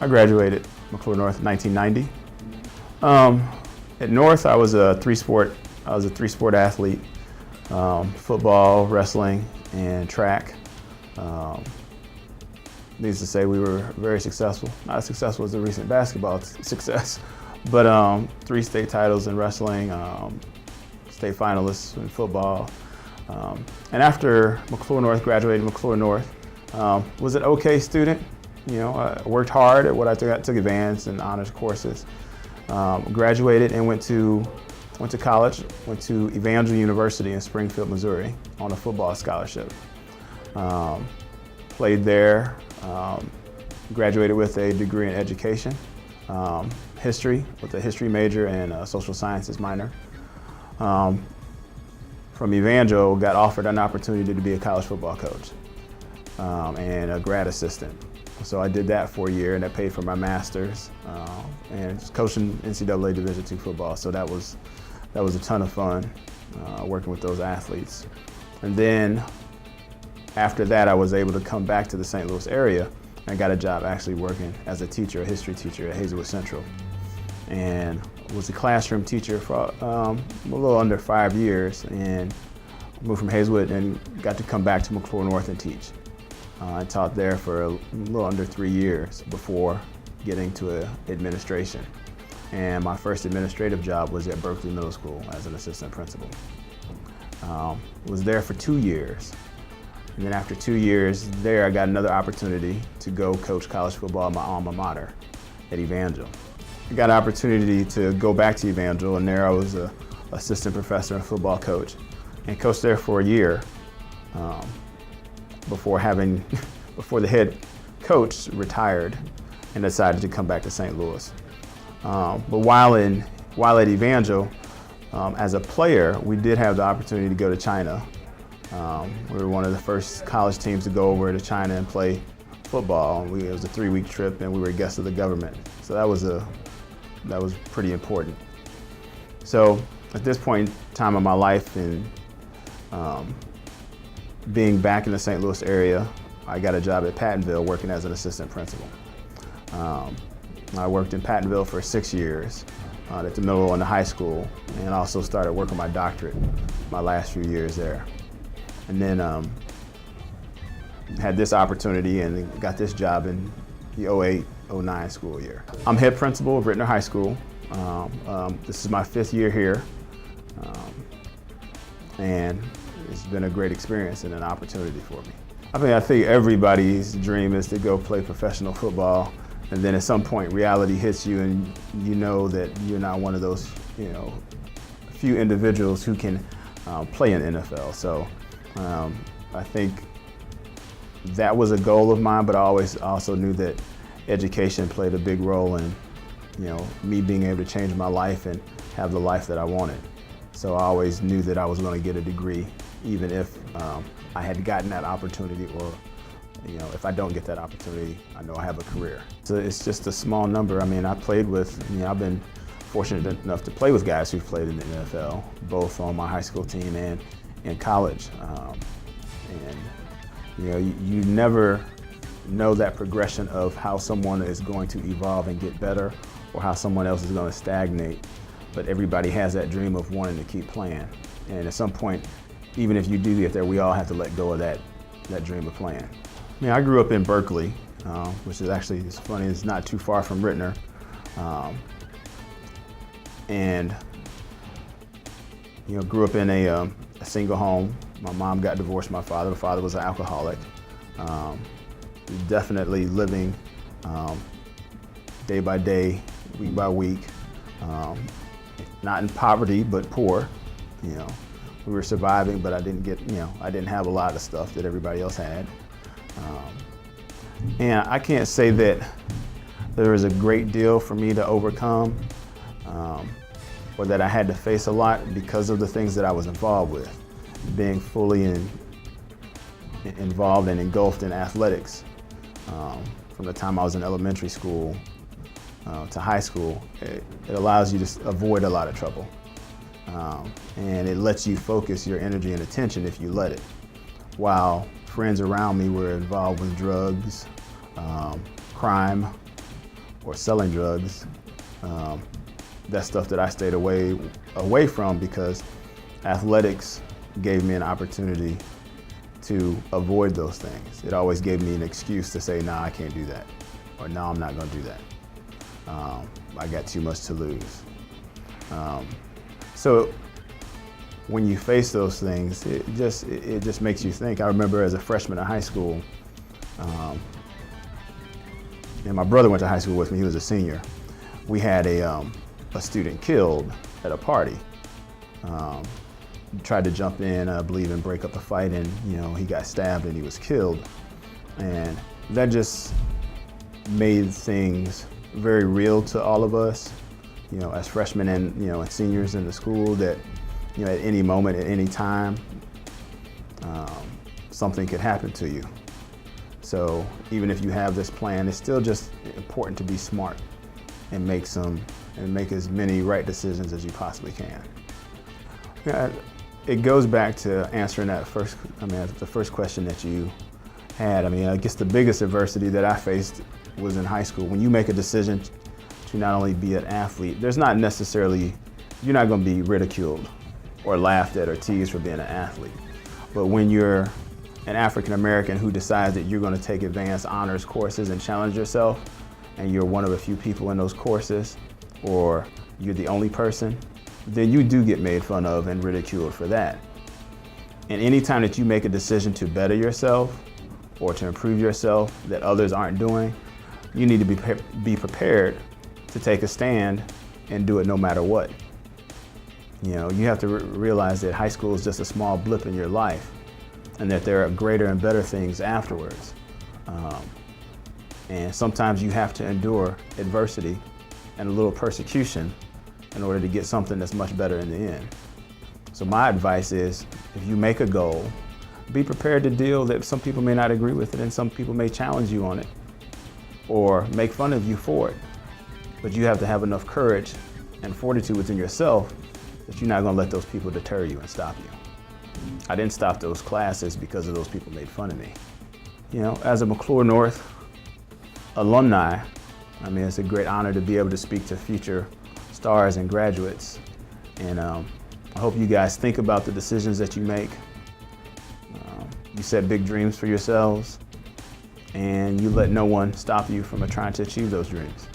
I graduated McCluer North in 1990. At North, I was a three-sport athlete: football, wrestling, and track. Needless to say, we were very successful. Not as successful as the recent basketball success, but 3 state titles in wrestling, state finalists in football. And after McCluer North, graduated McCluer North, was an okay student. You know, I worked hard at what I took. I took advanced and honors courses. Graduated and went to college. Went to Evangel University in Springfield, Missouri, on a football scholarship. Played there. Graduated with a degree in education, history, with a history major and a social sciences minor. From Evangel, got offered an opportunity to be a college football coach and a grad assistant. So I did that for a year, and that paid for my master's and just coaching NCAA Division II football. So that was a ton of fun working with those athletes. And then after that, I was able to come back to the St. Louis area and got a job actually working as a teacher, a history teacher at Hazelwood Central, and was a classroom teacher for a little under 5 years, and moved from Hazelwood and got to come back to McCluer North and teach. I taught there for a little under 3 years before getting to administration. And my first administrative job was at Berkeley Middle School as an assistant principal. Was there for 2 years. And then after 2 years there, I got another opportunity to go coach college football at my alma mater at Evangel. I got an opportunity to go back to Evangel, and there I was an assistant professor and football coach, and coached there for a year before the head coach retired and decided to come back to St. Louis. But while at Evangel, as a player, we did have the opportunity to go to China. We were one of the first college teams to go over to China and play football. It was a 3-week trip, and we were guests of the government. So that was pretty important. So at this point in time of my life, and being back in the St. Louis area, I got a job at Pattonville working as an assistant principal. I worked in Pattonville for 6 years at the middle and the high school, and also started working my doctorate my last few years there. And then had this opportunity and got this job in the 08-09 school year. I'm head principal of Ritenour High School. This is my 5th year here, and it's been a great experience and an opportunity for me. I think everybody's dream is to go play professional football, and then at some point reality hits you, and you know that you're not one of those, few individuals who can play in the NFL. So I think that was a goal of mine, but I always also knew that education played a big role in, me being able to change my life and have the life that I wanted. So I always knew that I was going to get a degree, even if I had gotten that opportunity, or if I don't get that opportunity, I know I have a career. So it's just a small number. I mean, I've been fortunate enough to play with guys who've played in the NFL, both on my high school team and in college. You never know that progression of how someone is going to evolve and get better, or how someone else is going to stagnate. But everybody has that dream of wanting to keep playing. And at some point, even if you do get there, we all have to let go of that dream of playing. I grew up in Berkeley, which is actually, it's funny, it's not too far from Ritenour. And grew up in a single home. My mom got divorced from my father. My father was an alcoholic. Definitely living day by day, week by week. Not in poverty, but poor. We were surviving, but I didn't have a lot of stuff that everybody else had. And I can't say that there was a great deal for me to overcome, or that I had to face a lot, because of the things that I was involved with. Being fully involved and engulfed in athletics from the time I was in elementary school to high school, it allows you to avoid a lot of trouble. And it lets you focus your energy and attention if you let it. While friends around me were involved with drugs, crime, or selling drugs. That's stuff that I stayed away from because athletics gave me an opportunity to avoid those things. It always gave me an excuse to say, nah, I can't do that, or no, I'm not gonna do that. I got too much to lose. So when you face those things, it just makes you think. I remember as a freshman in high school, and my brother went to high school with me, he was a senior. We had a student killed at a party. Tried to jump in, I believe, and break up the fight, and he got stabbed and he was killed. And that just made things very real to all of us, as freshmen and and seniors in the school, that at any moment, at any time, something could happen to you. So even if you have this plan, it's still just important to be smart and make as many right decisions as you possibly can. It goes back to answering the first question that you had. I guess the biggest adversity that I faced was in high school. When you make a decision to not only be an athlete, you're not going to be ridiculed or laughed at or teased for being an athlete. But when you're an African American who decides that you're going to take advanced honors courses and challenge yourself, and you're one of a few people in those courses, or you're the only person, then you do get made fun of and ridiculed for that. And anytime that you make a decision to better yourself or to improve yourself that others aren't doing, you need to be prepared to take a stand and do it no matter what. You have to realize that high school is just a small blip in your life, and that there are greater and better things afterwards. And sometimes you have to endure adversity and a little persecution in order to get something that's much better in the end. So my advice is, if you make a goal, be prepared to deal that some people may not agree with it, and some people may challenge you on it or make fun of you for it. But you have to have enough courage and fortitude within yourself that you're not going to let those people deter you and stop you. I didn't stop those classes because of those people made fun of me. As a McCluer North alumni, it's a great honor to be able to speak to future stars and graduates. And I hope you guys think about the decisions that you make. You set big dreams for yourselves, and you let no one stop you from trying to achieve those dreams.